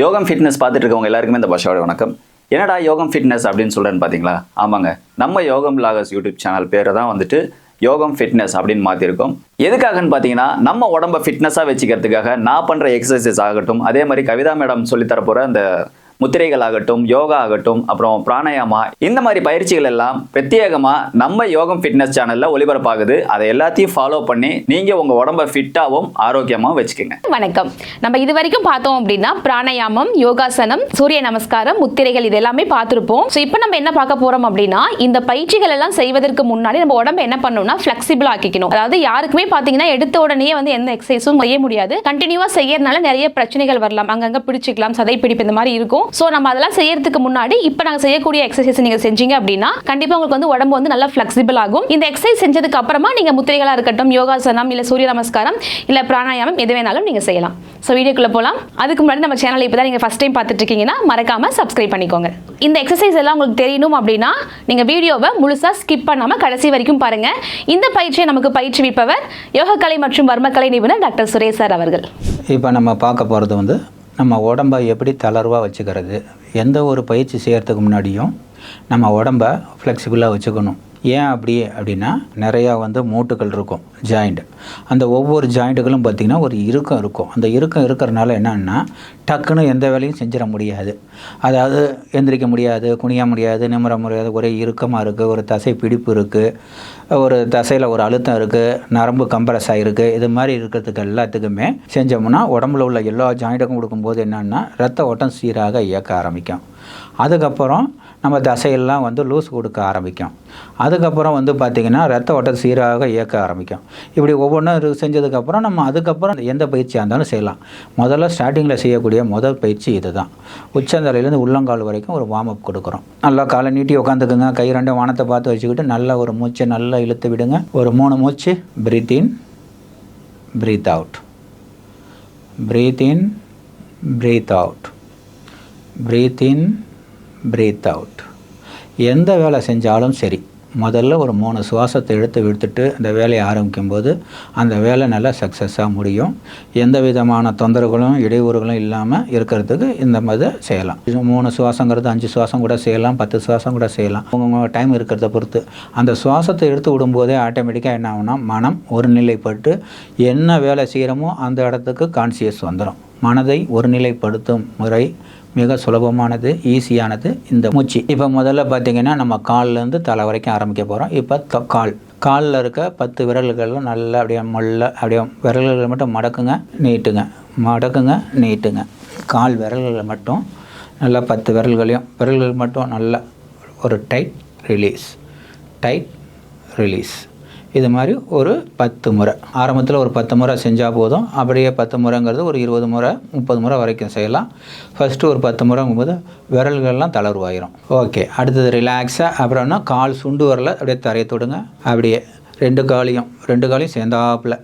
யோகம் ஃபிட்னஸ் பார்த்துட்டு இருக்கவங்க எல்லாருக்குமே இந்த பாஷாவோட வணக்கம். என்னடா யோகம் ஃபிட்னஸ் அப்படின்னு சொல்கிறேன்னு பார்த்தீங்களா? ஆமாங்க, நம்ம யோகம் விலாகர்ஸ் யூடியூப் சேனல் பேரை தான் வந்துட்டு யோகம் ஃபிட்னஸ் அப்படின்னு மாற்றிருக்கோம். எதுக்காகன்னு பார்த்தீங்கன்னா, நம்ம உடம்ப ஃபிட்னஸாக வச்சுக்கிறதுக்காக நான் பண்ணுற எக்ஸசைசஸ் ஆகட்டும், அதே மாதிரி கவிதா மேடம் சொல்லித்தர போகிற அந்த முத்திரைகள் ஆகட்டும், யோகா ஆகட்டும், அப்புறம் பிராணாயாமா, இந்த மாதிரி பயிற்சிகள் எல்லாம் பிரத்யேகமாக நம்ம யோகம் ஃபிட்னஸ் சேனலில் ஒளிபரப்பாகுது. அதை எல்லாத்தையும் ஃபாலோ பண்ணி நீங்கள் உங்கள் உடம்பை ஃபிட்டாகவும் ஆரோக்கியமாகவும் வச்சுக்கோங்க. வணக்கம். நம்ம இது வரைக்கும் பார்த்தோம் அப்படின்னா பிராணாயாமம், யோகாசனம், சூரிய நமஸ்காரம், முத்திரைகள் இது எல்லாமே பார்த்துருப்போம். ஸோ இப்போ நம்ம என்ன பார்க்க போகிறோம் அப்படின்னா, இந்த பயிற்சிகள் எல்லாம் செய்வதற்கு முன்னாடி நம்ம உடம்பு என்ன பண்ணணும்னா ஃப்ளெக்சிபிள் ஆக்கிக்கணும். அதாவது யாருக்குமே பார்த்தீங்கன்னா எடுத்த உடனே வந்து எந்த எக்ஸசைஸும் செய்ய முடியாது. கண்டினியூவாக செய்யறதுனால நிறைய பிரச்சனைகள் வரலாம், அங்கங்கே பிடிச்சிக்கலாம், சதை பிடிப்பு இந்த மாதிரி இருக்கும். ஸோ நம்ம அதெல்லாம் செய்யறதுக்கு முன்னாடி இப்போ நாங்கள் செய்யக்கூடிய எக்ஸசைஸ் நீங்கள் செஞ்சீங்க அப்படின்னா கண்டிப்பாக உங்களுக்கு வந்து உடம்பு வந்து நல்லா ஃப்ளெக்சிபிள் ஆகும். இந்த எக்ஸசைஸ் செஞ்சதுக்கு அப்புறமா நீங்கள் முத்திரைகளாக இருக்கட்டும், யோகாசனம், இல்லை சூரிய நமஸ்காரம், இல்லை பிராணாயாமம் எது வேணாலும் நீங்கள் செய்யலாம். ஸோ வீடியோக்குள்ளே போகலாம். அதுக்கு முன்னாடி நம்ம சேனல் இப்போ தான் நீங்கள் ஃபஸ்ட் டைம் பார்த்துட்டு இருக்கீங்கன்னா மறக்காமல் சப்ஸ்கிரைப் பண்ணிக்கோங்க. இந்த எக்ஸசைஸ் எல்லாம் உங்களுக்கு தெரியணும் அப்படின்னா நீங்கள் வீடியோவை முழுசாக ஸ்கிப் பண்ணாமல் கடைசி வரைக்கும் பாருங்கள். இந்த பயிற்சியை நமக்கு பயிற்றுவிப்பவர் யோகக்கலை மற்றும் வர்மக்கலை நிபுணர் டாக்டர் சுரேஷ் சார் அவர்கள். இப்போ நம்ம பார்க்க போகிறது வந்து நம்ம உடம்பை எப்படி தளர்வாக வச்சுக்கிறது. எந்த ஒரு பயிற்சி செய்கிறதுக்கு முன்னாடியும் நம்ம உடம்பை ஃப்ளெக்சிபிளாக வச்சுக்கணும். ஏன் அப்படின்னா நிறையா வந்து மூட்டுகள் இருக்கும், ஜாயிண்ட். அந்த ஒவ்வொரு ஜாயிண்ட்டுகளும் பார்த்திங்கன்னா ஒரு இறுக்கம் இருக்கும். அந்த இறுக்கம் இருக்கிறனால என்னன்னா டக்குன்னு எந்த வேலையும் செஞ்சிட முடியாது. அதாவது எந்திரிக்க முடியாது, குனிய முடியாது, நிமிர முடியாது, ஒரே இறுக்கமாக இருக்குது, ஒரு தசை பிடிப்பு இருக்குது, ஒரு தசையில் ஒரு அழுத்தம் இருக்குது, நரம்பு கம்ப்ரஸ் ஆகிருக்கு. இது மாதிரி இருக்கிறதுக்கு எல்லாத்துக்குமே செஞ்சோம்னா உடம்புல உள்ள எல்லா ஜாயிண்ட்டுக்கும் கொடுக்கும்போது என்னென்னா ரத்த ஓட்டம் சீராக இயக்க ஆரம்பிக்கும். அதுக்கப்புறம் நம்ம தசையெல்லாம் வந்து லூஸ் கொடுக்க ஆரம்பிக்கும். அதுக்கப்புறம் வந்து பார்த்திங்கன்னா ரத்த ஓட்டம் சீராக இயக்க ஆரம்பிக்கும். இப்படி ஒவ்வொன்றும் செஞ்சதுக்கப்புறம் நம்ம அதுக்கப்புறம் எந்த பயிற்சியாக இருந்தாலும் செய்யலாம். முதல்ல ஸ்டார்டிங்கில் செய்யக்கூடிய முதல் பயிற்சி இது தான். உச்சந்தலையிலேருந்து உள்ளங்கால் வரைக்கும் ஒரு வார்ம் அப் கொடுக்குறோம். நல்லா காலை நீட்டி உட்காந்துக்குங்க, கை ரெண்டும் வானத்தை பார்த்து வச்சுக்கிட்டு நல்லா ஒரு மூச்சை நல்லா இழுத்து விடுங்க. ஒரு 3 மூச்சு. பிரீத் இன், பிரீத் அவுட், பிரீத் இன், பிரீத் அவுட், பிரீத் இன், பிரீத் அவுட். எந்த வேலை செஞ்சாலும் சரி, முதல்ல ஒரு 3 சுவாசத்தை விடுத்துட்டு அந்த வேலையை ஆரம்பிக்கும்போது அந்த வேலை நல்லா சக்ஸஸாக முடியும். எந்த விதமான தொந்தரவுகளும் இடையூறுகளும் இல்லாமல் இருக்கிறதுக்கு இந்த மாதிரி செய்யலாம். 3 சுவாசங்கிறது 5 சுவாசம் கூட செய்யலாம், 10 சுவாசம் கூட செய்யலாம். உங்கள் டைம் இருக்கிறத பொறுத்து. அந்த சுவாசத்தை எடுத்து விடும்போதே ஆட்டோமேட்டிக்காக என்ன ஆகும்னா மனம் ஒருநிலைப்பட்டு என்ன வேலை செய்கிறோமோ அந்த இடத்துக்கு கான்சியஸ் வந்துடும். மனதை ஒருநிலைப்படுத்தும் முறை மிக சுலபமானது, ஈஸியானது இந்த மூச்சு. இப்போ முதல்ல பார்த்திங்கன்னா நம்ம கால்லேருந்து தலை வரைக்கும் ஆரம்பிக்க போகிறோம். இப்போ காலில் இருக்க 10 விரல்களும் நல்லா அப்படியே விரல்களை மட்டும் மடக்குங்க, நீட்டுங்க, மடக்குங்க, நீட்டுங்க. கால் விரல்களை மட்டும் நல்லா 10 விரல்கள் மட்டும் நல்லா ஒரு டைட் ரிலீஸ், டைட் ரிலீஸ். இது மாதிரி ஒரு 10 முறை. ஆரம்பத்தில் ஒரு 10 முறை செஞ்சால் போதும். அப்படியே 10 முறைங்கிறது ஒரு 20 முறை 30 முறை வரைக்கும் செய்யலாம். ஃபஸ்ட்டு ஒரு 10 முறைங்கும்போது விரல்கள்லாம் தளர்வாயிரும். ஓகே, அடுத்தது ரிலாக்ஸாக. அப்புறம்னா கால் சுண்டு வரல அப்படியே தரையை தொடுங்க. அப்படியே ரெண்டு காலையும் சேர்ந்தாப்பில்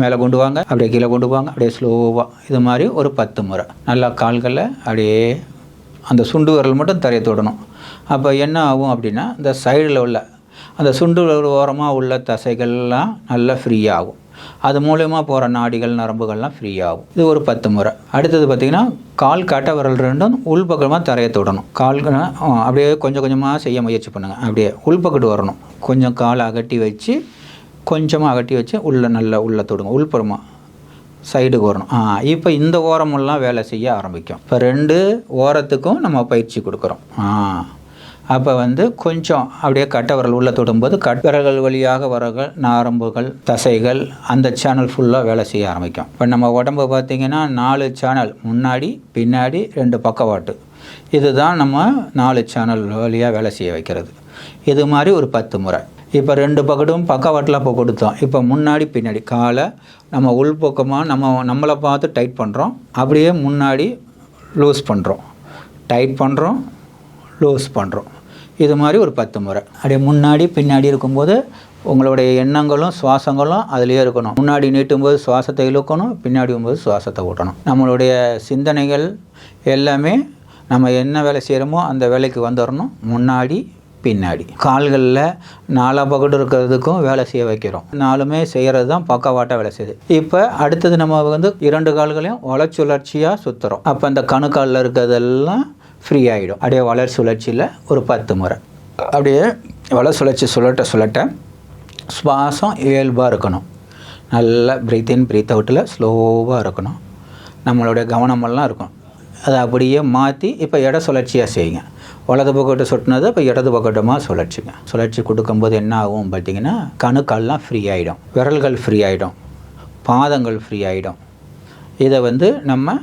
மேலே கொண்டு வாங்க, அப்படியே கீழே கொண்டு வாங்க, அப்படியே ஸ்லோவாக. இது மாதிரி ஒரு 10 முறை. நல்லா கால்களில் அப்படியே அந்த சுண்டு விரல் மட்டும் தரையை தொடணும். அப்போ என்ன ஆகும் அப்படின்னா இந்த சைடில் உள்ள அந்த சுண்டு ஓரமாக உள்ள தசைகள்லாம் நல்லா ஃப்ரீயாகும். அது மூலயமா போகிற நாடிகள், நரம்புகள்லாம் ஃப்ரீயாகும். இது ஒரு 10 முறை. அடுத்தது பார்த்திங்கன்னா கால் கட்டை விரல் ரெண்டும் உள்பக்கமாக தரையை தொடணும். அப்படியே கொஞ்சம் கொஞ்சமாக செய்ய முயற்சி பண்ணுங்கள். அப்படியே உள்பக்கத்து வரணும். கொஞ்சம் காலை அகட்டி வச்சு, கொஞ்சமாக அகட்டி வச்சு நல்லா உள்ளே தொடுங்க. உள்புறமாக சைடுக்கு வரணும். இப்போ இந்த ஓரமெல்லாம் வேலை செய்ய ஆரம்பிக்கும். இப்போ 2 ஓரத்துக்கும் நம்ம பயிற்சி கொடுக்குறோம். அப்போ வந்து கொஞ்சம் அப்படியே கட்டை விரல் உள்ளே தொடும்போது விரல்கள் வழியாக வரகள், நரம்புகள், தசைகள் அந்த சேனல் ஃபுல்லாக வேலை செய்ய ஆரம்பிக்கும். இப்போ நம்ம உடம்பு பார்த்திங்கன்னா 4 சேனல், முன்னாடி, பின்னாடி, 2 பக்கவாட்டு. இதுதான் நம்ம 4 சேனல் வழியாக வேலை செய்ய வைக்கிறது. இது மாதிரி ஒரு 10 முறை. இப்போ 2 பக்கட்டும் பக்கவாட்டில் இப்போ கொடுத்தோம். இப்போ முன்னாடி பின்னாடி காலை நம்ம உள்பக்கமாக நம்மளை பார்த்து டைட் பண்ணுறோம். அப்படியே முன்னாடி லூஸ் பண்ணுறோம், டைட் பண்ணுறோம், லூஸ் பண்ணுறோம். இது மாதிரி ஒரு 10 முறை. அப்படியே முன்னாடி பின்னாடி இருக்கும்போது உங்களுடைய எண்ணங்களும் சுவாசங்களும் அதிலே இருக்கணும். முன்னாடி நீட்டும்போது சுவாசத்தை இழுக்கணும், பின்னாடி வரும்போது சுவாசத்தை விட்டணும். நம்மளுடைய சிந்தனைகள் எல்லாமே நம்ம என்ன வேலை செய்கிறோமோ அந்த வேலைக்கு வந்துடணும். முன்னாடி பின்னாடி. கால்களில் 4 பக்கெட்டு இருக்கிறதுக்கும் வேலை செய்ய வைக்கிறோம். 4மே செய்கிறது தான் பக்கவாட்டாக வேலை செய்யுது. இப்போ அடுத்தது நம்ம 2 கால்களையும் வளர்ச்சுழற்சியாக சுற்றுறோம். அப்போ அந்த கணுக்காலில் இருக்கிறதெல்லாம் ஃப்ரீ ஆகிடும். அப்படியே வளர் சுழற்சியில் ஒரு 10 முறை அப்படியே வளர் சுழற்சி சுழட்ட சுவாசம் இயல்பாக இருக்கணும். நல்லா ப்ரீத் இன் ப்ரீத் அவுட்டில் ஸ்லோவாக இருக்கணும். நம்மளுடைய கவனமெல்லாம் இருக்கும். அதை அப்படியே மாற்றி இப்போ இட சுழற்சியாக செய்யுங்க. வலது பக்கத்தை சொட்டினது இப்போ இடது பக்கட்டமாக சுழற்சி கொடுக்கும்போது என்ன ஆகும் பார்த்திங்கன்னா, கணுக்கால்லாம் ஃப்ரீ ஆகிடும், விரல்கள் ஃப்ரீ ஆகிடும், பாதங்கள் ஃப்ரீ ஆகிடும். இதை நம்ம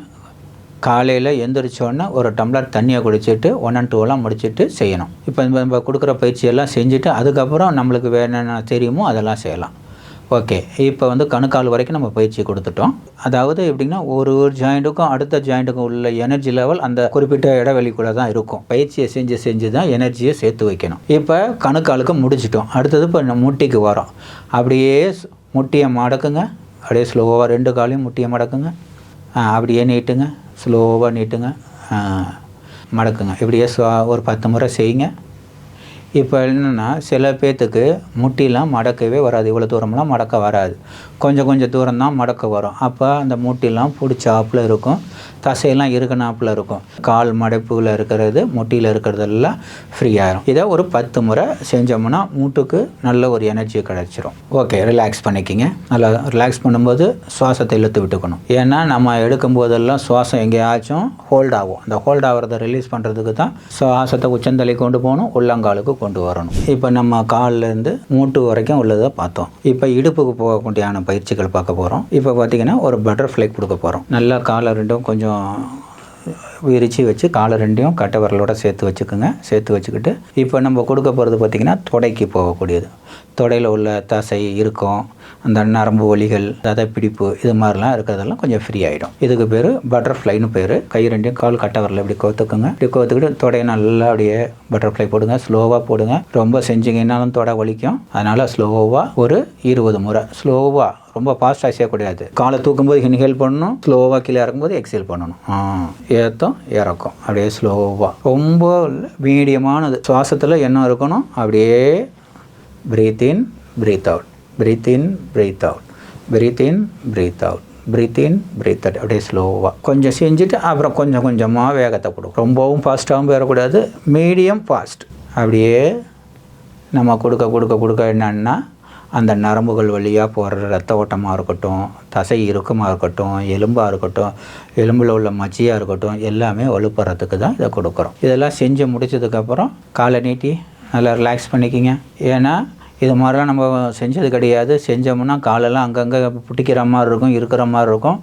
காலையில் எந்திரிச்சோன்னே ஒரு டம்ளர் தண்ணியை குடிச்சிட்டு 1 and 2 முடிச்சுட்டு செய்யணும். இப்போ நம்ம கொடுக்குற பயிற்சியெல்லாம் செஞ்சுட்டு அதுக்கப்புறம் நம்மளுக்கு என்னென்ன தெரியுமோ அதெல்லாம் செய்யலாம். ஓகே, இப்போ கணுக்கால் வரைக்கும் நம்ம பயிற்சி கொடுத்துட்டோம். அதாவது எப்படின்னா, ஒரு ஜாயிண்ட்டுக்கும் அடுத்த ஜாயிண்ட்டுக்கும் உள்ள எனர்ஜி லெவல் அந்த குறிப்பிட்ட இடைவெளிக்குள்ளே தான் இருக்கும். பயிற்சியை செஞ்சு தான் எனர்ஜியை சேர்த்து வைக்கணும். இப்போ கணுக்காலுக்கு முடிச்சிட்டோம். அடுத்தது இப்போ முட்டிக்கு வரோம். அப்படியே முட்டியை மடக்குங்க. அப்படியே ஸ்லோவாக 2 காலையும் முட்டியை மடக்குங்க. அப்படியே நீட்டுங்க, ஸ்லோவாக நீட்டுங்க, மடக்குங்க. இப்படியே ஒரு 10 முறை செய்யுங்க. இப்போ என்னென்னா, சில பேர்த்துக்கு முட்டிலாம் மடக்கவே வராது. இவ்வளோ தூரம்லாம் மடக்க வராது. கொஞ்சம் தூரம் தான் மடக்க வரும். அப்போ அந்த முட்டிலாம் பிடிச்சாப்பில் இருக்கும், தசையெல்லாம் இருக்கனாப்பில் இருக்கும். கால் மடைப்புகளில் இருக்கிறது, முட்டியில் இருக்கிறதெல்லாம் ஃப்ரீ ஆகிடும். இதை ஒரு 10 முறை செஞ்சோம்னா மூட்டுக்கு நல்ல ஒரு எனர்ஜி கிடச்சிரும். ஓகே, ரிலாக்ஸ் பண்ணிக்கிங்க. நல்லா ரிலாக்ஸ் பண்ணும்போது சுவாசத்தை இழுத்து விட்டுக்கணும். ஏன்னா நம்ம எடுக்கும் போதெல்லாம் சுவாசம் எங்கேயாச்சும் ஹோல்ட் ஆகும். அந்த ஹோல்ட் ஆகிறத ரிலீஸ் பண்ணுறதுக்கு தான் சுவாசத்தை உச்சந்தலை கொண்டு போகணும், உள்ளங்காலுக்கு கொண்டு வரணும். இப்போ நம்ம கால்லேருந்து மூட்டு வரைக்கும் உள்ளதை பார்த்தோம். இப்போ இடுப்புக்கு போகக்கூடியான பயிற்சிகள் பார்க்க போகிறோம். இப்போ பார்த்திங்கன்னா ஒரு பட்டர்ஃப்ளை கொடுக்க போகிறோம். நல்லா காலை ரெண்டும் கொஞ்சம் விரித்து வச்சு காலை 2யும் கட்டை விரலோட சேர்த்து வச்சுக்கோங்க. சேர்த்து வச்சுக்கிட்டு இப்போ நம்ம கொடுக்க போகிறது பார்த்திங்கன்னா தொடைக்கு போகக்கூடியது. தொடையில் உள்ள தசை இருக்கும், அந்த நரம்பு வலிகள், சதை பிடிப்பு, இது மாதிரிலாம் இருக்கிறதெல்லாம் கொஞ்சம் ஃப்ரீ ஆகிடும். இதுக்கு பேர் பட்டர்ஃப்ளைன்னு பேர். கை 2யும் கால் கட்டை விரல இப்படி கோத்துக்குங்க. இப்படி கோத்துக்கிட்டு தொடையை நல்லா அப்படியே பட்டர்ஃப்ளை போடுங்க. ஸ்லோவாக போடுங்க. ரொம்ப செஞ்சிங்கன்னாலும் தொடை வலிக்கும். அதனால் ஸ்லோவாக ஒரு 20 முறை ஸ்லோவாக, ரொம்ப ஃபாஸ்ட்டாக செய்யக்கூடாது. காலை தூக்கும்போது இன்ஹேல் பண்ணணும், ஸ்லோவாக கீழே இறக்கும்போது எக்ஸேல் பண்ணணும். ஏற்றம் இறக்கும். அப்படியே ஸ்லோவாக, ரொம்ப மீடியமானது. சுவாசத்தில் என்ன இருக்கணும், அப்படியே பிரீத் இன் பிரீத் அவுட், பிரீத் இன் பிரீத் அவுட், பிரீத் இன் பிரீத் அவுட், பிரீத் இன் பிரீத் அவுட். அப்படியே ஸ்லோவாக கொஞ்சம் செஞ்சுட்டு அப்புறம் கொஞ்சமாக வேகத்தை கொடுக்கும். ரொம்பவும் ஃபாஸ்ட்டாகவும் போயிடக்கூடாது, மீடியம் ஃபாஸ்ட். அப்படியே நம்ம கொடுக்க என்னன்னா, அந்த நரம்புகள் வழியாக போகிற ரத்த ஓட்டமாக இருக்கட்டும், தசை இறுக்கமாக இருக்கட்டும், எலும்பாக இருக்கட்டும், எலும்பில் உள்ள மச்சியாக இருக்கட்டும், எல்லாமே வலுப்படுறதுக்கு தான் இதை கொடுக்குறோம். இதெல்லாம் செஞ்சு முடிச்சதுக்கப்புறம் காலை நீட்டி நல்லா ரிலாக்ஸ் பண்ணிக்கிங்க. ஏன்னா இது மாதிரிலாம் நம்ம செஞ்சது கிடையாது. செஞ்சோம்னா காலெல்லாம் அங்கங்கே பிடிக்கிற மாதிரி இருக்கும், இருக்கிற மாதிரி இருக்கும்.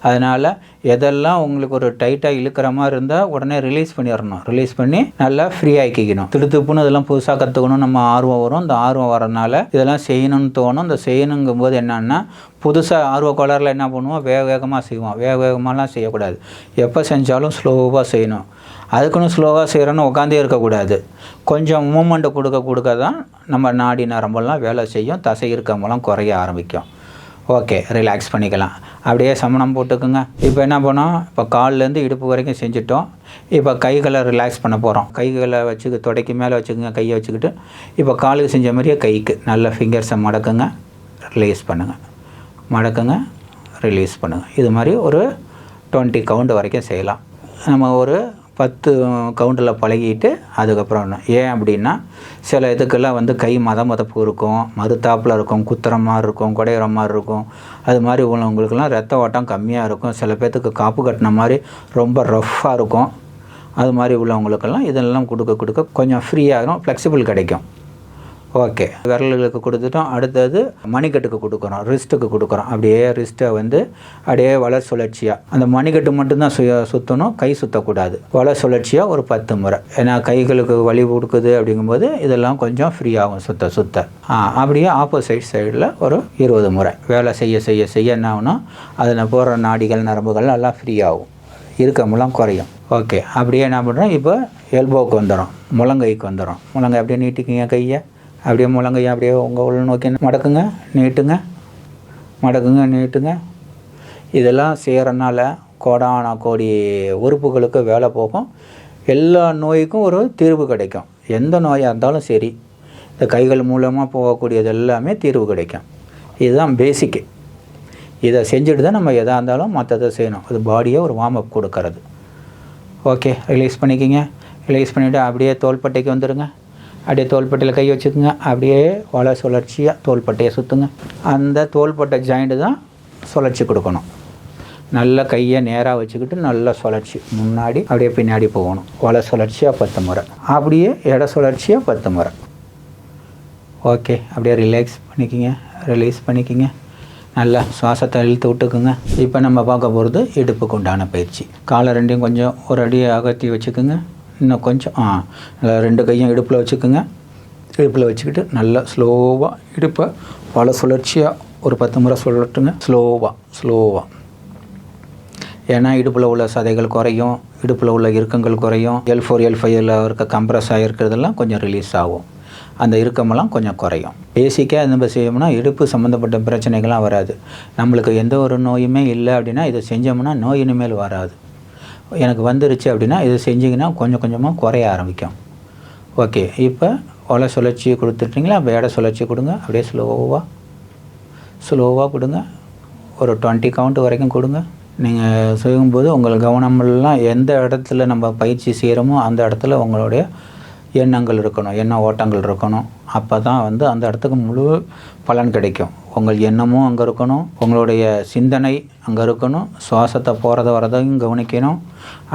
அதனால் எதெல்லாம் உங்களுக்கு ஒரு டைட்டாக இழுக்கிற மாதிரி இருந்தால் உடனே ரிலீஸ் பண்ணிடணும். ரிலீஸ் பண்ணி நல்லா ஃப்ரீ ஆக்கிக்கணும். திடுத்துப்புன்னு இதெல்லாம் புதுசாக கற்றுக்கணும் நம்ம ஆர்வம் வரும். இந்த ஆர்வம் வரனால இதெல்லாம் செய்யணும்னு தோணும். இந்த செய்யணுங்கும்போது என்னன்னா, புதுசாக ஆர்வ கோளாறில் என்ன பண்ணுவோம், வேகமாக செய்வோம். வேகமாகலாம் செய்யக்கூடாது. எப்போ செஞ்சாலும் ஸ்லோவாக செய்யணும். அதுக்குன்னு ஸ்லோவாக செய்கிறோன்னு உட்காந்தே இருக்கக்கூடாது. கொஞ்சம் மூமெண்ட்டை கொடுக்க தான் நம்ம நாடி நரம்பெல்லாம் வேலை செய்யும், தசை இருக்கமெல்லாம் குறைய ஆரம்பிக்கும். ஓகே, ரிலாக்ஸ் பண்ணிக்கலாம். அப்படியே சமணம் போட்டுக்குங்க. இப்போ என்ன பண்ணோம், இப்போ கால்லேருந்து இடுப்பு வரைக்கும் செஞ்சுட்டோம். இப்போ கைகளை ரிலாக்ஸ் பண்ண போகிறோம். கைகளை வச்சு தொடைக்கு மேலே வச்சுக்கோங்க. கையை வச்சுக்கிட்டு இப்போ காலுக்கு செஞ்ச மாதிரியே கைக்கு நல்ல ஃபிங்கர்ஸை மடக்குங்க, ரிலீஸ் பண்ணுங்கள், மடக்குங்க, ரிலீஸ் பண்ணுங்கள். இது மாதிரி ஒரு 20 கவுண்ட் வரைக்கும் செய்யலாம். நம்ம ஒரு 10 கவுண்டில் பழகிட்டு அதுக்கப்புறம் ஏன் அப்படின்னா, சில இதுக்கெல்லாம் கை மதப்பு இருக்கும், மறுத்தாப்பில் இருக்கும், குத்துற மாதிரி இருக்கும், குடையிற மாதிரி இருக்கும். அது மாதிரி உள்ளவங்களுக்கெல்லாம் ரத்த ஓட்டம் கம்மியாக இருக்கும். சில பேர்த்துக்கு காப்பு கட்டின மாதிரி ரொம்ப ரஃப்பாக இருக்கும். அது மாதிரி உள்ளவங்களுக்கெல்லாம் இதெல்லாம் கொடுக்க கொஞ்சம் ஃப்ரீயாகும், ஃப்ளெக்சிபிள் கிடைக்கும். ஓகே, விரல்களுக்கு கொடுத்துட்டோம். அடுத்தது மணிக்கட்டுக்கு கொடுக்குறோம், ரிஸ்ட்டுக்கு கொடுக்குறோம். அப்படியே ரிஸ்ட்டை அப்படியே வளர் சுழற்சியாக, அந்த மணிக்கட்டு மட்டும்தான் சுற்றணும், கை சுற்றக்கூடாது. வளர் சுழற்சியாக ஒரு 10 முறை. ஏன்னா கைகளுக்கு வலி கொடுக்குது அப்படிங்கும்போது இதெல்லாம் கொஞ்சம் ஃப்ரீ ஆகும் சுத்த. அப்படியே ஆப்போசிட் சைடில் ஒரு 20 முறை. வேலை செய்ய என்ன ஆகும்னா, அதில் போகிற நாடிகள் நரம்புகள் எல்லாம் ஃப்ரீ ஆகும், இருக்கமெல்லாம் குறையும். ஓகே, அப்படியே என்ன பண்ணுறோம், இப்போ எல்போவுக்கு வந்துடும், முழங்கைக்கு வந்துடும். முழங்கை அப்படியே நீட்டிக்கிங்க, கையை அப்படியே முழங்கையை அப்படியே உங்கள் உள்ள நோக்கி மடக்குங்க, நீட்டுங்க, மடக்குங்க, நீட்டுங்க. இதெல்லாம் செய்கிறனால கோடான கோடி உறுப்புகளுக்கு வேலை போகும். எல்லா நோய்க்கும் ஒரு தீர்வு கிடைக்கும். எந்த நோயாக இருந்தாலும் சரி இந்த கைகள் மூலமாக போகக்கூடியது எல்லாமே தீர்வு கிடைக்கும். இதுதான் பேசிக்கு. இதை செஞ்சுட்டு தான் நம்ம எதாக இருந்தாலும் மற்றதை செய்யணும். அது பாடியை ஒரு வார்ம் அப் கொடுக்கறது. ஓகே, ரிலீஸ் பண்ணிக்கிங்க. ரிலீஸ் பண்ணிவிட்டு அப்படியே தோள்பட்டைக்கு வந்துடுங்க. அப்படியே தோள்பட்டையில் கை வச்சுக்கோங்க. அப்படியே வலை சுழற்சியாக தோள்பட்டையை சுற்றுங்க. அந்த தோள்பட்டை ஜாயிண்ட்டு தான் சுழற்சி கொடுக்கணும். நல்லா கையை நேராக வச்சுக்கிட்டு நல்லா சுழற்சி முன்னாடி அப்படியே பின்னாடி போகணும். வலை சுழற்சியாக 10 முறை, அப்படியே இட சுழற்சியாக 10 முறை. ஓகே, அப்படியே ரிலாக்ஸ் பண்ணிக்கிங்க, ரிலீஸ் பண்ணிக்கிங்க. நல்லா சுவாசத்தை இழுத்து விட்டுக்குங்க. இப்போ நம்ம பார்க்க போகிறது இடுப்புக்கு உண்டான பயிற்சி. காலை ரெண்டையும் கொஞ்சம் ஒரு அடி அகற்றி வச்சுக்குங்க. இன்னும் கொஞ்சம் நல்லா 2 கையும் இடுப்பில் வச்சுக்குங்க. இடுப்பில் வச்சுக்கிட்டு நல்லா ஸ்லோவாக இடுப்பை வலை சுழற்சியாக ஒரு 10 முறை சொல்லட்டுங்க. ஸ்லோவாக. ஏன்னா இடுப்பில் உள்ள சதைகள் குறையும், இடுப்பில் உள்ள இறுக்கங்கள் குறையும். L4 L5 இருக்க கம்ப்ரஸ் ஆகிருக்கிறதெல்லாம் கொஞ்சம் ரிலீஸ் ஆகும். அந்த இறுக்கமெல்லாம் கொஞ்சம் குறையும். பேசிக்காக நம்ம செய்யணும்னா இடுப்பு சம்மந்தப்பட்ட பிரச்சனைகள்லாம் வராது. நம்மளுக்கு எந்த ஒரு நோயுமே இல்லை அப்படின்னா இதை செஞ்சோம்னா நோய் இனிமேல் வராது. எனக்கு வந்துருச்சு அப்படின்னா இதை செஞ்சிங்கன்னா கொஞ்சம் கொஞ்சமாக குறைய ஆரம்பிக்கும். ஓகே, இப்போ வலை சுழற்சி கொடுத்துட்டிங்களா? அப்போ இட சுழற்சி கொடுங்க. அப்படியே ஸ்லோவாக கொடுங்க. ஒரு 20 கவுண்ட் வரைக்கும் கொடுங்க. நீங்கள் செய்யும்போது உங்கள் கவனமெல்லாம் எந்த இடத்துல நம்ம பயிற்சி செய்கிறோமோ அந்த இடத்துல உங்களுடைய எண்ணங்கள் இருக்கணும், எண்ண ஓட்டங்கள் இருக்கணும். அப்போ தான் அந்த இடத்துக்கு முழு பலன் கிடைக்கும். உங்கள் எண்ணமும் அங்கே இருக்கணும், உங்களுடைய சிந்தனை அங்கே இருக்கணும், சுவாசத்தை போகிறத வரதையும் கவனிக்கணும்.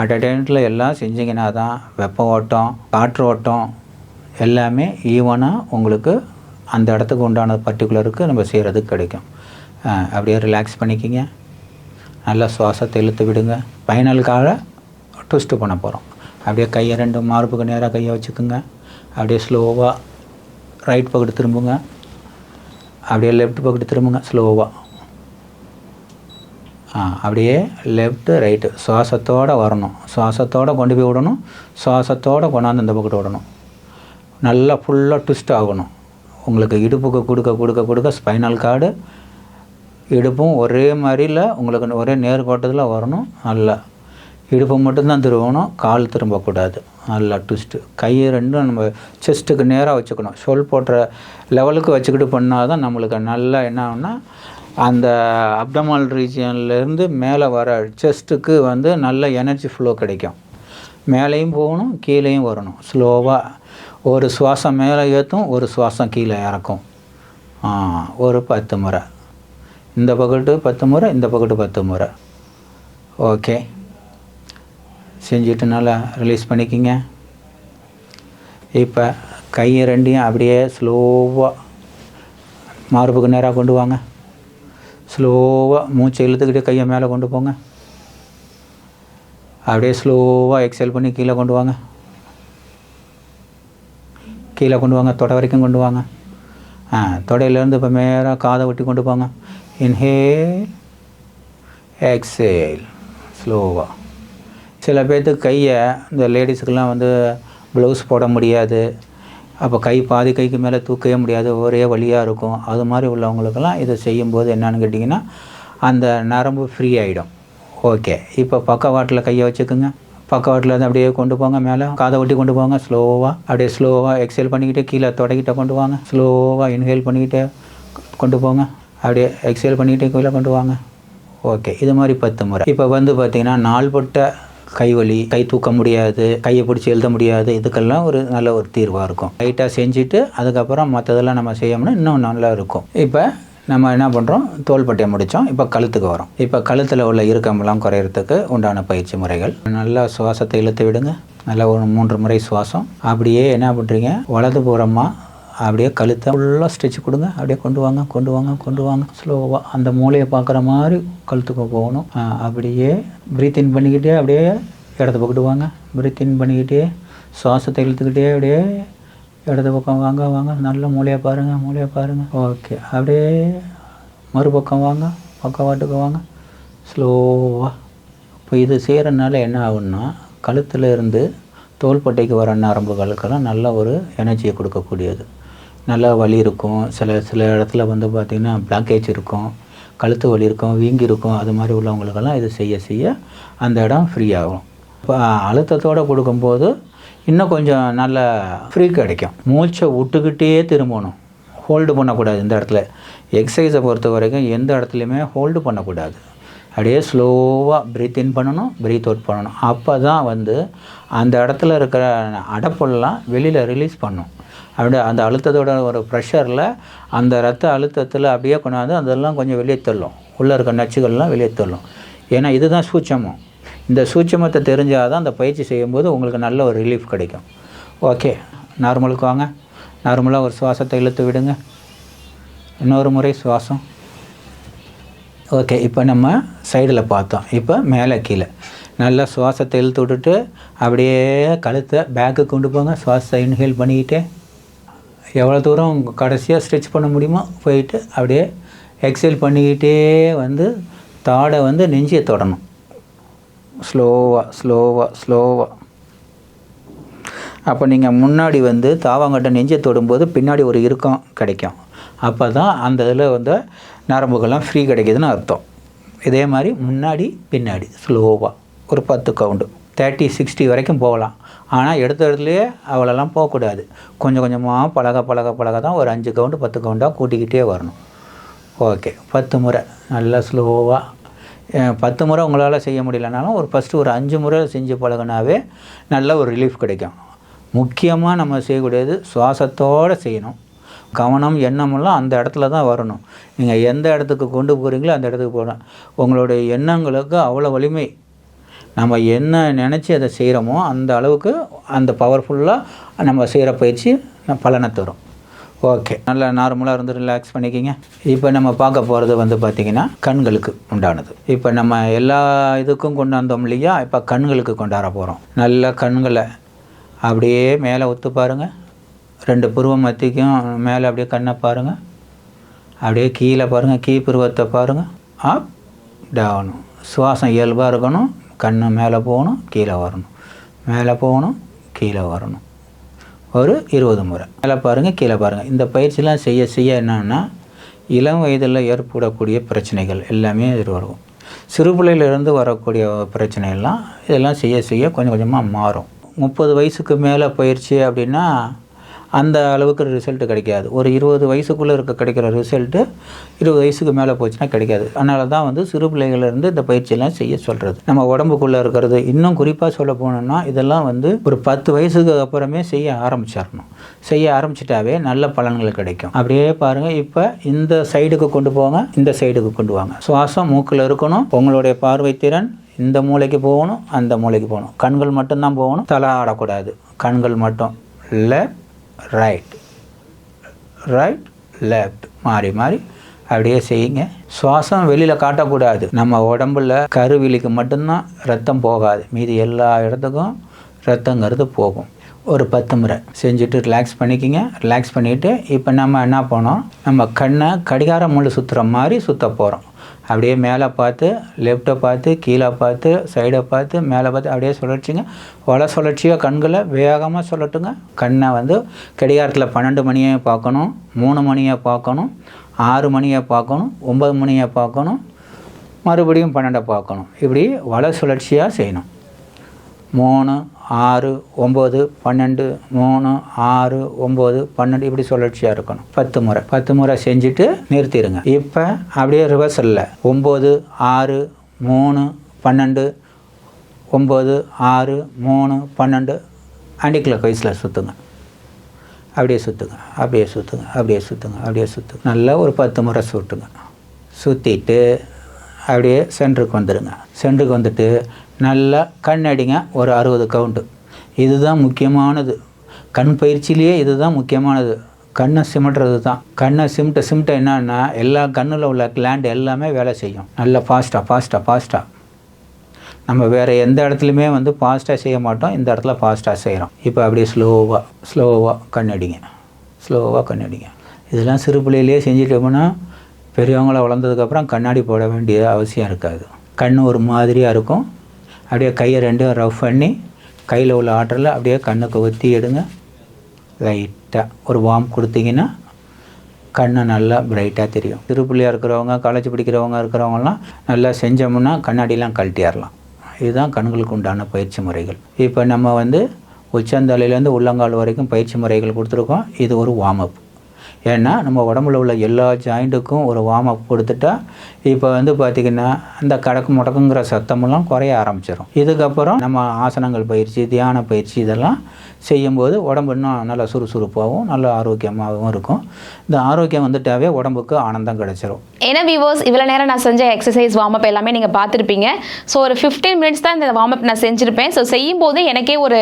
அட் அ டைமில் எல்லாம் செஞ்சிங்கன்னா தான் வெப்ப ஓட்டம், காற்று ஓட்டம் எல்லாமே ஈவனாக உங்களுக்கு அந்த இடத்துக்கு உண்டான பர்டிகுலருக்கு நம்ம செய்கிறதுக்கு கிடைக்கும். அப்படியே ரிலாக்ஸ் பண்ணிக்கிங்க. நல்லா சுவாசத்தை இழுத்து விடுங்க. ஃபைனலுக்காக ட்விஸ்ட்டு பண்ண போகிறோம். அப்படியே கையை 2 மார்புக்கு நேராக கையை வச்சுக்கோங்க. அப்படியே ஸ்லோவாக ரைட் பக்கத்து திரும்புங்க. அப்படியே லெஃப்ட் பக்கத்து திரும்புங்க ஸ்லோவாக. அப்படியே லெஃப்ட்டு ரைட்டு சுவாசத்தோடு வரணும். சுவாசத்தோடு கொண்டு போய் விடணும். சுவாசத்தோடு கொண்டாந்து இந்த பக்கத்து விடணும். நல்லா ஃபுல்லாக ட்விஸ்ட் ஆகணும். உங்களுக்கு இடுப்புக்கு கொடுக்க ஸ்பைனல் கார்டு இடுப்பும் ஒரே மாதிரியில் உங்களுக்கு ஒரே நேர்கோட்டத்தில் வரணும். நல்லா இடுப்பு மட்டும்தான் திரும்பணும், கால் திரும்பக்கூடாது. நல்லா ட்விஸ்ட்டு. கையை 2 நம்ம செஸ்ட்டுக்கு நேராக வச்சுக்கணும். ஷோல் போடுற லெவலுக்கு வச்சுக்கிட்டு பண்ணால் தான் நம்மளுக்கு நல்லா என்ன ஆகும்னா அந்த அப்டமல் ரீஜியன்லேருந்து மேலே வர செஸ்ட்டுக்கு நல்ல எனர்ஜி ஃப்ளோ கிடைக்கும். மேலேயும் போகணும், கீழேயும் வரணும். ஸ்லோவாக ஒரு சுவாசம் மேலே ஏற்றும், ஒரு சுவாசம் கீழே இறக்கும். ஒரு 10 முறை. இந்த பக்கத்து 10 முறை, இந்த பக்கத்து 10 முறை. ஓகே, செஞ்சுட்டு நல்லா ரிலீஸ் பண்ணிக்கிங்க. இப்போ கையை 2யும் அப்படியே ஸ்லோவாக மார்புக்கு நேராக கொண்டு வாங்க. ஸ்லோவாக மூச்சை இழுத்துக்கிட்டே கையை மேலே கொண்டு போங்க. அப்படியே ஸ்லோவாக எக்ஸேல் பண்ணி கீழே கொண்டு வாங்க. தொடை வரைக்கும் கொண்டு வாங்க. தொடையிலேருந்து இப்போ மேலே காதை ஒட்டி கொண்டு போங்க. Inhale, exhale. ஸ்லோவாக. சில பேர்த்துக்கு கையை இந்த லேடிஸுக்கெல்லாம் ப்ளவுஸ் போட முடியாது. அப்போ பாதி கைக்கு மேலே தூக்கவே முடியாது, ஒரே வலியாக இருக்கும். அது மாதிரி உள்ளவங்களுக்கெல்லாம் இதை செய்யும்போது என்னென்னு கேட்டிங்கன்னா அந்த நரம்பு ஃப்ரீ ஆகிடும். ஓகே, இப்போ பக்கவாட்டில் கையை வச்சுக்கோங்க. பக்கவாட்டில் அப்படியே கொண்டு போங்க. மேலே காதை ஒட்டி கொண்டு போங்க. ஸ்லோவாக அப்படியே ஸ்லோவாக எக்ஸேல் பண்ணிக்கிட்டே கீழே தொடக்கிட்ட கொண்டு வாங்க. ஸ்லோவாக இன்ஹேல் பண்ணிக்கிட்டே கொண்டு போங்க. அப்படியே எக்ஸேல் பண்ணிக்கிட்டே கீழே கொண்டு வாங்க. ஓகே, இது மாதிரி 10 முறை. இப்போ பார்த்திங்கன்னா நாள்பட்ட கைவலி, கை தூக்க முடியாது, கையை பிடிச்சி எழுத முடியாது, இதுக்கெல்லாம் ஒரு நல்ல ஒரு தீர்வாக இருக்கும். லைட்டாக செஞ்சுட்டு அதுக்கப்புறம் மற்றதெல்லாம் நம்ம செய்யணும்னா இன்னும் நல்லா இருக்கும். இப்போ நம்ம என்ன பண்ணுறோம், தோள்பட்டையை முடித்தோம். இப்போ கழுத்துக்கு வரோம். இப்போ கழுத்தில் உள்ள இறுக்கமெல்லாம் குறையிறதுக்கு உண்டான பயிற்சி முறைகள். நல்லா சுவாசத்தை இழுத்து விடுங்க. நல்லா ஒரு 3 முறை சுவாசம். அப்படியே என்ன பண்ணுறீங்க, வலது புறமாக அப்படியே கழுத்தை ஃபுல்லாக ஸ்ட்ரெச் கொடுங்க. அப்படியே கொண்டு வாங்க ஸ்லோவாக. அந்த மூளையை பார்க்குற மாதிரி கழுத்துக்கு போகணும். அப்படியே ப்ரீத் இன் பண்ணிக்கிட்டே அப்படியே இடத்த பக்கத்து வாங்க. ப்ரீத் இன் பண்ணிக்கிட்டே சுவாசத்தை இழுத்துக்கிட்டே அப்படியே இடது பக்கம் வாங்க. நல்ல மூளையை பாருங்கள். ஓகே, அப்படியே மறுபக்கம் வாங்க, பக்கவாட்டுக்கு வாங்க ஸ்லோவாக. இப்போ இது செய்கிறதுனால என்ன ஆகுன்னா கழுத்தில் இருந்து தோள்பட்டைக்கு வர நரம்புகளுக்கெல்லாம் நல்ல ஒரு எனர்ஜியை கொடுக்கக்கூடியது. நல்லா வலி இருக்கும். சில இடத்துல பார்த்திங்கன்னா பிளாக்கேஜ் இருக்கும், கழுத்து வலி இருக்கும், வீங்கி இருக்கும். அது மாதிரி உள்ளவங்களுக்கெல்லாம் இது செய்ய அந்த இடம் ஃப்ரீ ஆகும். இப்போ அழுத்தத்தோடு கொடுக்கும்போது இன்னும் கொஞ்சம் நல்ல ஃப்ரீ கிடைக்கும். மூச்சை விட்டுக்கிட்டே திரும்பணும், ஹோல்டு பண்ணக்கூடாது. இந்த இடத்துல எக்ஸசைஸை பொறுத்த வரைக்கும் எந்த இடத்துலையுமே ஹோல்டு பண்ணக்கூடாது. அப்படியே ஸ்லோவாக ப்ரீத் இன் பண்ணணும், ப்ரீத் அவுட் பண்ணணும். அப்போ தான் வந்து அந்த இடத்துல இருக்கிற அடைப்பெல்லாம் வெளியில் ரிலீஸ் பண்ணும். அப்படியே அந்த அழுத்தத்தோட ஒரு ப்ரெஷரில் அந்த ரத்த அழுத்தத்தில் அப்படியே கொண்டாந்து அதெல்லாம் கொஞ்சம் வெளியே தள்ளும், உள்ளே இருக்க நச்சுகள்லாம் வெளியே தள்ளும். ஏன்னா இதுதான் சூட்சமம். இந்த சூட்சமத்தை தெரிஞ்சால் தான் அந்த பயிற்சி செய்யும்போது உங்களுக்கு நல்ல ஒரு ரிலீஃப் கிடைக்கும். ஓகே, நார்மலுக்கு வாங்க. நார்மலாக ஒரு சுவாசத்தை இழுத்து விடுங்க. இன்னொரு முறை சுவாசம். ஓகே, இப்போ நம்ம சைடில் பார்த்தோம். இப்போ மேலே கீழே நல்லா சுவாசத்தை இழுத்து விட்டுட்டு அப்படியே கழுத்தை பேக்கு கொண்டு போங்க. சுவாசத்தை இன்ஹேல் பண்ணிக்கிட்டே எவ்வளோ தூரம் கடைசியாக ஸ்ட்ரெச் பண்ண முடியுமோ போயிட்டு அப்படியே எக்ஸேல் பண்ணிக்கிட்டே வந்து தாடை வந்து நெஞ்சியை தொடணும். ஸ்லோவாக ஸ்லோவாக ஸ்லோவாக. அப்போ நீங்கள் முன்னாடி வந்து தாவாங்கட்டை நெஞ்சை தொடும்போது பின்னாடி ஒரு இறுக்கம் கிடைக்கும். அப்போ தான் அந்த இதில் வந்து நரம்புகள்லாம் ஃப்ரீ கிடைக்கிதுன்னு அர்த்தம். இதே மாதிரி முன்னாடி பின்னாடி ஸ்லோவாக ஒரு 10 கவுண்டு 30 60 வரைக்கும் போகலாம். ஆனால் எடுத்த இடத்துலையே அவ்வளோலாம் போகக்கூடாது. கொஞ்சம் கொஞ்சமாக பழக தான் ஒரு 5 கவுண்டு 10 கவுண்டாக கூட்டிக்கிட்டே வரணும். ஓகே, 10 முறை நல்லா ஸ்லோவாக. 10 முறை உங்களால் செய்ய முடியலனாலும் ஒரு ஃபஸ்ட்டு ஒரு 5 முறை செஞ்சு பழகினாவே நல்ல ஒரு ரிலீஃப் கிடைக்கும். முக்கியமாக நம்ம செய்யக்கூடியது சுவாசத்தோடு செய்யணும். கவனம் எண்ணமெல்லாம் அந்த இடத்துல தான் வரணும். நீங்கள் எந்த இடத்துக்கு கொண்டு போகிறீங்களோ அந்த இடத்துக்கு போகணும். உங்களுடைய எண்ணங்களுக்கு அவ்வளோ வலிமை. நம்ம என்ன நினச்சி அதை செய்கிறோமோ அந்த அளவுக்கு அந்த பவர்ஃபுல்லாக நம்ம செய்கிற பயிற்சி பலனை தரும். ஓகே, நல்லா நார்மலாக இருந்து ரிலாக்ஸ் பண்ணிக்கிங்க. இப்போ நம்ம பார்க்க போகிறது வந்து பார்த்திங்கன்னா கண்களுக்கு உண்டானது. இப்போ நம்ம எல்லா இதுக்கும் கொண்டாந்தோம் இல்லையா, இப்போ கண்களுக்கு கொண்டாட போகிறோம். நல்ல கண்களை அப்படியே மேலே ஒத்து பாருங்கள். 2 புருவ மத்திக்கும் மேலே அப்படியே கண்ணை பாருங்கள். அப்படியே கீழே பாருங்கள், புருவத்தை பாருங்கள். அப் டவுனு. சுவாசம் இயல்பாக இருக்கணும். கண் மேலே போகணும், கீழே வரணும், மேலே போகணும், கீழே வரணும். ஒரு 20 முறை. மேலே பாருங்கள், கீழே பாருங்கள். இந்த பயிற்சிலாம் செய்ய செய்ய என்னன்னா இளம் வயதில் ஏற்படக்கூடிய பிரச்சனைகள் எல்லாமே வரும். சிறு பிள்ளையிலேருந்து வரக்கூடிய பிரச்சனைகள்லாம் இதெல்லாம் செய்ய செய்ய கொஞ்சம் கொஞ்சமாக மாறும். 30 வயசுக்கு மேலே பயிற்சி அப்படின்னா அந்த அளவுக்கு ரிசல்ட்டு கிடைக்காது. ஒரு 20 வயசுக்குள்ளே கிடைக்கிற ரிசல்ட்டு 20 வயசுக்கு மேலே போச்சுன்னா கிடைக்காது. அதனால தான் வந்து சிறு பிள்ளைகளிலேருந்து இந்த பயிற்சியெல்லாம் செய்ய சொல்கிறது. நம்ம உடம்புக்குள்ளே இருக்கிறது இன்னும் குறிப்பாக சொல்ல போனோம்னா இதெல்லாம் வந்து ஒரு 10 வயசுக்கு அப்புறமே செய்ய ஆரம்பிச்சிடணும். செய்ய ஆரம்பிச்சிட்டாவே நல்ல பலன்கள் கிடைக்கும். அப்படியே பாருங்கள். இப்போ இந்த சைடுக்கு கொண்டு போங்க, இந்த சைடுக்கு கொண்டு வாங்க. சுவாசம் மூக்கில் இருக்கணும். உங்களுடைய பார்வை திறன் இந்த மூளைக்கு போகணும், அந்த மூளைக்கு போகணும். கண்கள் மட்டும்தான் போகணும், தலை ஆடக்கூடாது. கண்கள் மட்டும். லெஃப்ட் ரைட், ரைட் லெஃப்ட் மாறி மாறி அப்படியே செய்யுங்க. சுவாசம் வெளியில் காட்டக்கூடாது. நம்ம உடம்புல கருவிலிக்கு மட்டும்தான் ரத்தம் போகாது, மீதி எல்லா இடத்துக்கும் ரத்தங்கிறது போகும். ஒரு 10 முறை செஞ்சுட்டு ரிலாக்ஸ் பண்ணிக்கிங்க. ரிலாக்ஸ் பண்ணிவிட்டு இப்போ நம்ம என்ன பண்ணோம், நம்ம கண்ணை கடிகார முள் சுற்றுற மாதிரி சுற்ற போகிறோம். அப்படியே மேலே பார்த்து, லெஃப்ட்டை பார்த்து, கீழே பார்த்து, சைடை பார்த்து, மேலே பார்த்து அப்படியே சுழற்சிங்க. வலை சுழற்சியாக கண்களை வேகமாக சொல்லட்டுங்க. கண்ணை வந்து கடிகாரத்தில் 12 மணியை பார்க்கணும், 3 மணியை பார்க்கணும், 6 மணியை பார்க்கணும், 9 மணியை பார்க்கணும், மறுபடியும் 12 பார்க்கணும். இப்படி வலை சுழற்சியாக செய்யணும். 3 6 9 12 3 6 9 12 இப்படி சுழற்சியாக இருக்கணும். 10 முறை 10 முறை செஞ்சுட்டு நிறுத்திடுங்க. இப்போ அப்படியே ரிவர்சலில் 9 6 3 12 9 6 3 12 ஆன்டி கிளாக் வைஸில் சுற்றுங்க. அப்படியே சுற்றுங்க, அப்படியே சுற்றுங்க, அப்படியே சுற்றுங்க, அப்படியே சுற்றுங்க. நல்லா ஒரு 10 முறை சுட்டுங்க. சுற்றிட்டு அப்படியே சென்டருக்கு வந்துடுங்க. சென்டருக்கு வந்துட்டு நல்லா கண் அடிங்க. ஒரு 60 கவுண்டு. இதுதான் முக்கியமானது. கண் பயிற்சியிலேயே இதுதான் முக்கியமானது. கண்ணை சிமிட்டுறது தான். கண்ணை சிமிட்ட என்னன்னா எல்லா கண்ணில் உள்ள கிளாண்ட் எல்லாமே வேலை செய்யும். நல்லா ஃபாஸ்ட்டாக. நம்ம வேறு எந்த இடத்துலையுமே வந்து ஃபாஸ்ட்டாக செய்ய மாட்டோம், இந்த இடத்துல ஃபாஸ்ட்டாக செய்கிறோம். இப்போ அப்படியே ஸ்லோவாக கண் அடிங்க. ஸ்லோவாக கண் அடிங்க. இதெல்லாம் சிறு பிள்ளையிலேயே செஞ்சுட்டோம்னா பெரியவங்கள வளர்ந்ததுக்கப்புறம் கண்ணாடி போட வேண்டிய அவசியம் இருக்காது. கண் ஒரு மாதிரியாக இருக்கும். அப்படியே கையை 2 ரஃப் பண்ணி கையில் உள்ள ஆற்றலை அப்படியே கண்ணுக்கு ஒத்தி எடுங்க. லைட்டாக ஒரு வார்ம் கொடுத்தீங்கன்னா கண்ணை நல்லா பிரைட்டாக தெரியும். சிறு பிள்ளையாக இருக்கிறவங்க, காலேஜ் படிக்கிறவங்க இருக்கிறவங்கலாம் நல்லா செஞ்சோம்னா கண்ணாடிலாம் கழட்டிடலாம். இதுதான் கண்களுக்கு உண்டான பயிற்சி முறைகள். இப்போ நம்ம வந்து உச்சந்தலையிலேருந்து உள்ளங்கால் வரைக்கும் பயிற்சி முறைகள் கொடுத்துருக்கோம். இது ஒரு வார்ம் அப். ஏன்னா நம்ம உடம்புல உள்ள எல்லா ஜாயிண்ட்டுக்கும் ஒரு வார்ம் அப் கொடுத்துட்டா இப்போ வந்து பார்த்திங்கன்னா இந்த கடக்கு முடக்குங்கிற சத்தமெல்லாம் குறைய ஆரம்பிச்சிடும். இதுக்கப்புறம் நம்ம ஆசனங்கள் பயிற்சி, தியான பயிற்சி இதெல்லாம் செய்யும்போது உடம்பு இன்னும் நல்லா சுறுசுறுப்பாகவும் நல்ல ஆரோக்கியமாகவும் இருக்கும். இந்த ஆரோக்கியம் வந்துட்டாவே உடம்புக்கு ஆனந்தம் கிடைச்சிரும். ஏன்னா வியூவர்ஸ், இவ்வளோ நேரம் நான் செஞ்ச எக்ஸசைஸ் வார்ம் அப் எல்லாமே நீங்கள் பார்த்துருப்பீங்க. ஸோ ஒரு 15 மினிட்ஸ் தான் இந்த வார்ம் அப் நான் செஞ்சுருப்பேன். ஸோ செய்யும் போது எனக்கே ஒரு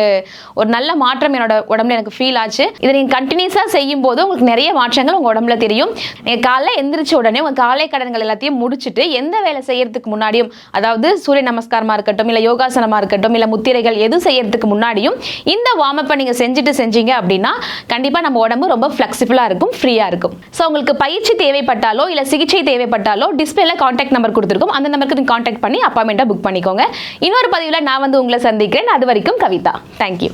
நல்ல மாற்றம் என்னோட உடம்புல எனக்கு ஃபீல் ஆச்சு. இதை நீங்கள் கண்டினியூஸாக செய்யும் போது உங்களுக்கு நிறைய மாற்றங்கள் உங்கள் உடம்புல தெரியும். நீங்கள் காலைல எந்திரிச்ச உடனே உங்கள் காலை கடன்கள் எல்லாத்தையும் முடிச்சுட்டு எந்த வேலை செய்யறதுக்கு முன்னாடியும், அதாவது சூரிய நமஸ்காரமாக இருக்கட்டும், இல்லை யோகாசனமாக இருக்கட்டும், இல்லை முத்திரைகள் எது செய்யறதுக்கு முன்னாடியும் இந்த வார்ம் அப்பை நீங்கள் செஞ்சீங்க அப்படின்னா கண்டிப்பாக நம்ம உடம்பு ரொம்ப ஃப்ளெக்சிபிளாக இருக்கும், ஃப்ரீயாக இருக்கும். ஸோ உங்களுக்கு பயிற்சி தேவைப்பட்டாலோ இல்லை சிகிச்சை தேவைப்பட்டாலோ டிஸ்பிளேல கான்டாக்ட் நம்பர் கொடுத்துருக்கோம். அந்த நம்பருக்கு நீங்கள் கான்டாக்ட் பண்ணி அப்பாயின்மெண்ட்டாக புக் பண்ணிக்கோங்க. இன்னொரு பதிவில் நான் வந்து உங்களை சந்திக்கிறேன். அது வரைக்கும் கவிதா. தேங்க்யூ.